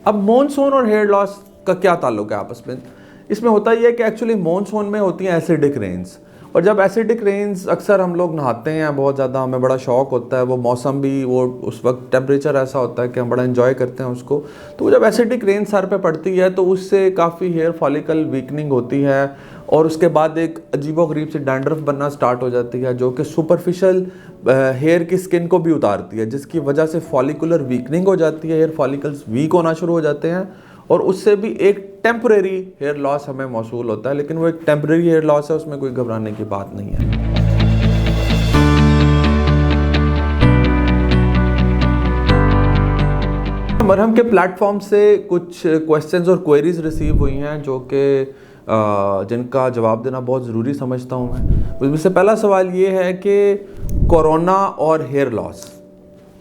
अब मॉनसून और hair loss का क्या ताल्लुक है आपस में? इसमें होता ही है कि एक्चुअली मॉनसून में होती हैं एसिडिक रेन्स, और जब एसिडिक रेन्स अक्सर हम लोग नहाते हैं बहुत ज़्यादा, हमें बड़ा शौक होता है, वो मौसम भी वो उस वक्त टेम्परेचर ऐसा होता है कि हम बड़ा एंजॉय करते हैं उसको। तो वो जब एसिडिक रेन सर पे पड़ती है तो उससे काफ़ी हेयर फॉलिकल वीकनिंग होती है, और उसके बाद एक अजीबोगरीब सी डैंड्रफ बनना स्टार्ट हो जाती है जो कि सुपरफिशियल हेयर की स्किन को भी उतारती है, जिसकी वजह से फॉलिकुलर वीकनिंग हो जाती है, हेयर फॉलिकल्स वीक होना शुरू हो जाते हैं, और उससे भी एक टेम्परेरी हेयर लॉस हमें मौसूल होता है। लेकिन वो एक टेम्परेरी हेयर लॉस है, उसमें कोई घबराने की बात नहीं है। मरहम के प्लेटफॉर्म से कुछ क्वेश्चंस और क्वेरीज रिसीव हुई हैं जो कि जिनका जवाब देना बहुत ज़रूरी समझता हूँ मैं। उसमें से पहला सवाल ये है कि कोरोना और हेयर लॉस।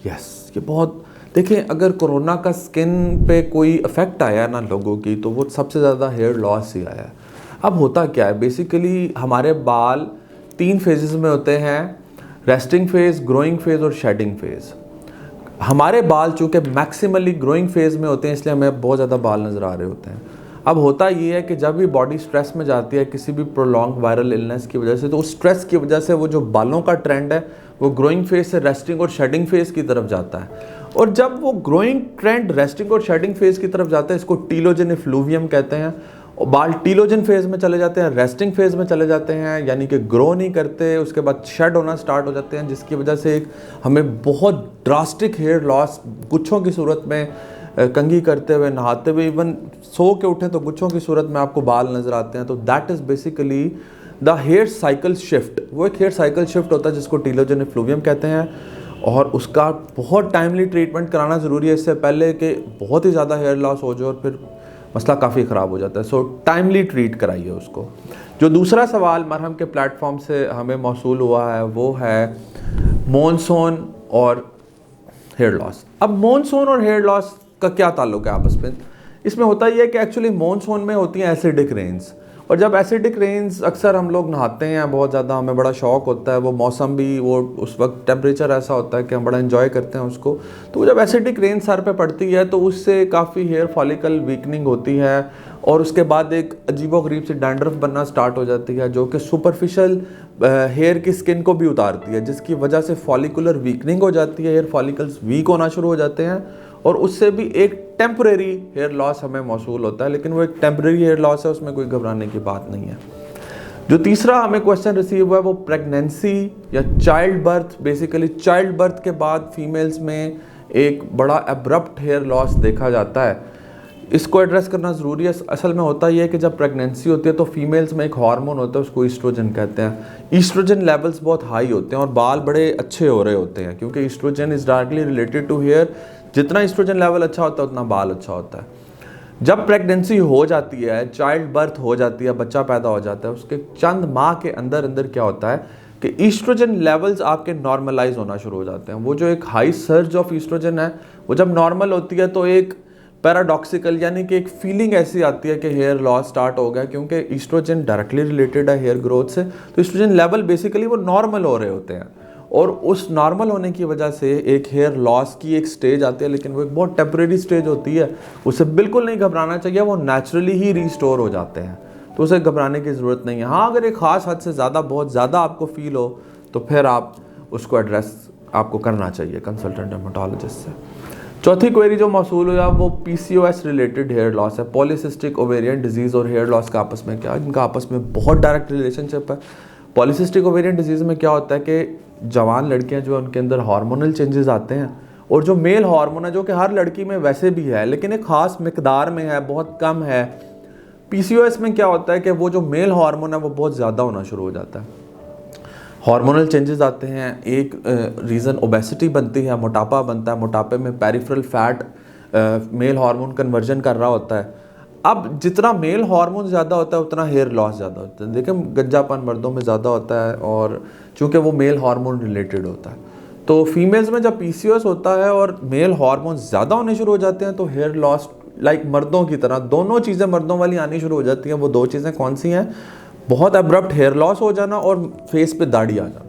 यस, ये बहुत देखिए, अगर कोरोना का स्किन पे कोई इफ़ेक्ट आया ना लोगों की, तो वो सबसे ज़्यादा हेयर लॉस ही आया। अब होता क्या है, बेसिकली हमारे बाल 3 फेजेस में होते हैं, रेस्टिंग फेज़, ग्रोइंग फेज़ और शेडिंग फेज़। हमारे बाल चूँकि मैक्सिमली ग्रोइंग फेज़ में होते हैं, इसलिए हमें बहुत ज़्यादा बाल नज़र आ रहे होते हैं। अब होता ये है कि जब भी बॉडी स्ट्रेस में जाती है किसी भी प्रोलॉन्ग वायरल इलनेस की वजह से, तो उस स्ट्रेस की वजह से वो जो बालों का ट्रेंड है वो ग्रोइंग फेज से रेस्टिंग और शेडिंग फेज की तरफ जाता है। और जब वो ग्रोइंग ट्रेंड रेस्टिंग और शेडिंग फेज की तरफ जाता है, इसको टीलोजन इफ्लूवियम कहते हैं, और बाल टीलोजन फेज में चले जाते हैं, रेस्टिंग फेज में चले जाते हैं, यानी कि ग्रो नहीं करते, उसके बाद शेड होना स्टार्ट हो जाते हैं, जिसकी वजह से एक हमें बहुत ड्रास्टिक हेयर लॉस गुच्छों की सूरत में, कंघी करते हुए, नहाते हुए, इवन सो के उठे तो गुच्छों की सूरत में आपको बाल नजर आते हैं। तो that is basically the hair cycle shift. वो एक हेयर साइकिल शिफ्ट होता है जिसको टीलोजन इफ्लूवियम कहते हैं, और उसका बहुत टाइमली ट्रीटमेंट कराना ज़रूरी है, इससे पहले कि बहुत ही ज़्यादा हेयर लॉस हो जाए और फिर मसला काफ़ी ख़राब हो जाता है। सो टाइमली ट्रीट कराइए उसको। जो दूसरा सवाल मरहम के प्लेटफॉर्म से हमें मौसूल हुआ है वो है मॉनसून और हेयर लॉस। अब मॉनसून और हेयर लॉस का क्या ताल्लुक है आपस में? इसमें होता ही है कि एक्चुअली मॉनसून में होती हैं एसिडिक रेन्स, और जब एसिडिक रेन्स अक्सर हम लोग नहाते हैं बहुत ज़्यादा, हमें बड़ा शौक होता है, वो मौसम भी वो उस वक्त टेम्परेचर ऐसा होता है कि हम बड़ा एंजॉय करते हैं उसको। तो जब एसिडिक रेन सर पे पड़ती है तो उससे काफ़ी हेयर फॉलिकल वीकनिंग होती है, और उसके बाद एक अजीबोगरीब सी डैंड्रफ बनना स्टार्ट हो जाती है जो कि सुपरफिशियल हेयर की स्किन को भी उतारती है, जिसकी वजह से फॉलिकुलर वीकनिंग हो जाती है, हेयर फॉलिकल्स वीक होना शुरू हो जाते हैं, और उससे भी एक टेम्परेरी हेयर लॉस हमें मौसूल होता है। लेकिन वो एक टेम्परेरी हेयर लॉस है, उसमें कोई घबराने की बात नहीं है। जो तीसरा हमें क्वेश्चन रिसीव हुआ है वो प्रेगनेंसी या child birth. Basically child birth के बाद फीमेल्स में एक बड़ा एब्रप्ट हेयर लॉस देखा जाता है, इसको एड्रेस करना ज़रूरी है। असल में होता यह है कि जब प्रेगनेंसी होती है तो फीमेल्स में एक हार्मोन होता है, उसको ईस्ट्रोजन कहते हैं। ईस्ट्रोजन लेवल्स बहुत हाई होते हैं और बाल बड़े अच्छे हो रहे होते हैं, क्योंकि oestrogen is directly related to hair. जितना ईस्ट्रोजन लेवल अच्छा होता है उतना बाल अच्छा होता है। जब प्रेगनेंसी हो जाती है, चाइल्ड बर्थ हो जाती है, बच्चा पैदा हो जाता है, उसके चंद माह के अंदर अंदर क्या होता है कि ईस्ट्रोजन लेवल्स आपके नॉर्मलाइज होना शुरू हो जाते हैं। वो जो एक हाई सर्ज ऑफ ईस्ट्रोजन है वो जब नॉर्मल होती है तो एक पैराडॉक्सिकल यानी कि एक फीलिंग ऐसी आती है कि हेयर लॉस स्टार्ट हो गया, क्योंकि ईस्ट्रोजन डायरेक्टली रिलेटेड है हेयर ग्रोथ से। तो ईस्ट्रोजन लेवल बेसिकली वो नॉर्मल हो रहे होते हैं, और उस नॉर्मल होने की वजह से एक हेयर लॉस की एक स्टेज आती है, लेकिन वो एक बहुत टेम्परेरी स्टेज होती है, उसे बिल्कुल नहीं घबराना चाहिए, वो नेचुरली ही रिस्टोर हो जाते हैं, तो उसे घबराने की ज़रूरत नहीं है। हाँ, अगर एक ख़ास हद से ज़्यादा बहुत ज़्यादा आपको फील हो तो फिर आप उसको एड्रेस आपको करना चाहिए कंसल्टेंट डर्मेटोलॉजिस्ट से। चौथी क्वेरी जो मौसूल हुआ वो PCOS रिलेटेड हेयर लॉस है। पॉलीसिस्टिक ओवेरियन डिजीज़ और हेयर लॉस का आपस में क्या, इनका आपस में बहुत डायरेक्ट रिलेशनशिप है। पॉलीसिस्टिक ओवेरियन डिजीज़ में क्या होता है कि जवान लड़कियां जो उनके अंदर हार्मोनल चेंजेस आते हैं, और जो मेल हार्मोन है जो कि हर लड़की में वैसे भी है लेकिन एक ख़ास मिकदार में है, बहुत कम है। PCOS में क्या होता है कि वो जो मेल हार्मोन है वो बहुत ज़्यादा होना शुरू हो जाता है, हार्मोनल चेंजेस आते हैं। एक रीज़न ओबेसिटी बनती है, मोटापा बनता है, मोटापे में peripheral fat male hormone conversion कर रहा होता है। अब जितना मेल हार्मोन ज़्यादा होता है उतना हेयर लॉस ज़्यादा होता है। देखिए, गंजापन मर्दों में ज़्यादा होता है और चूँकि वो मेल हार्मोन रिलेटेड होता है, तो फीमेल्स में जब PCOS होता है और मेल हार्मोन ज़्यादा होने शुरू हो जाते हैं तो हेयर लॉस लाइक मर्दों की तरह दोनों चीज़ें मर्दों वाली आनी शुरू हो जाती हैं। वो दो चीज़ें कौन सी हैं? बहुत अब्रप्ट हेयर लॉस हो जाना और फेस पे दाढ़ी आ जाना।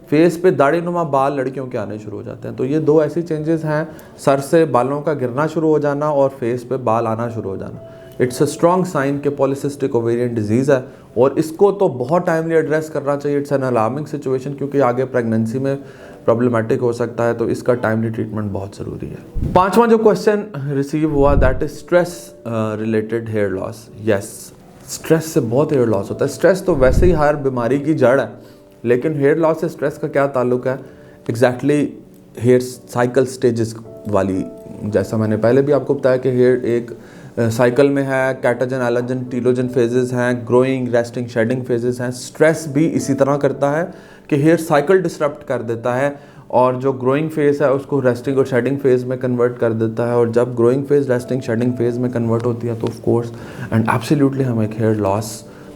फेस पे दाढ़ीनुमा बाल लड़कियों के आने शुरू हो जाते हैं। तो ये दो ऐसी चेंजेस हैं, सर से बालों का गिरना शुरू हो जाना और फेस पे बाल आना शुरू हो जाना। इट्स अ स्ट्रॉन्ग साइन कि पॉलीसिस्टिक ओवेरियन डिजीज़ है और इसको तो बहुत टाइमली एड्रेस करना चाहिए। इट्स एन अलार्मिंग सिचुएशन क्योंकि आगे प्रेगनेंसी में प्रॉब्लमेटिक हो सकता है, तो इसका टाइमली ट्रीटमेंट बहुत ज़रूरी है। पांचवा जो क्वेश्चन रिसीव हुआ that is stress related hair loss. Yes, stress से बहुत हेयर लॉस होता है। स्ट्रेस तो वैसे ही हर बीमारी की जड़ है, लेकिन हेयर लॉस से स्ट्रेस का क्या ताल्लुक है? एग्जैक्टली हेयर साइकिल स्टेजेस वाली, जैसा मैंने पहले भी आपको बताया कि हेयर एक साइकिल में है, कैटाजन, एलोजन, टीलोजन फेजेस हैं, ग्रोइंग, रेस्टिंग, शेडिंग फेजेस हैं। स्ट्रेस भी इसी तरह करता है कि हेयर साइकिल डिसरप्ट कर देता है और जो ग्रोइंग फेज है उसको रेस्टिंग और शेडिंग फेज में कन्वर्ट कर देता है। और जब growing phase resting shedding phase में कन्वर्ट होती है तो ऑफ कोर्स एंड एब्सोल्युटली हमें एक हेयर लॉस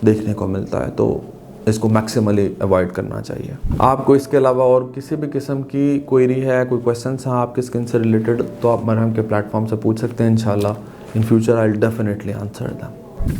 देखने को मिलता है। तो इसको मैक्सिमली अवॉइड करना चाहिए। आपको इसके अलावा और किसी भी किस्म की क्वेरी है, कोई क्वेश्चंस हैं आपके स्किन से रिलेटेड, तो आप मरहम के प्लेटफॉर्म से पूछ सकते हैं। इंशाल्लाह in future I will definitely answer them.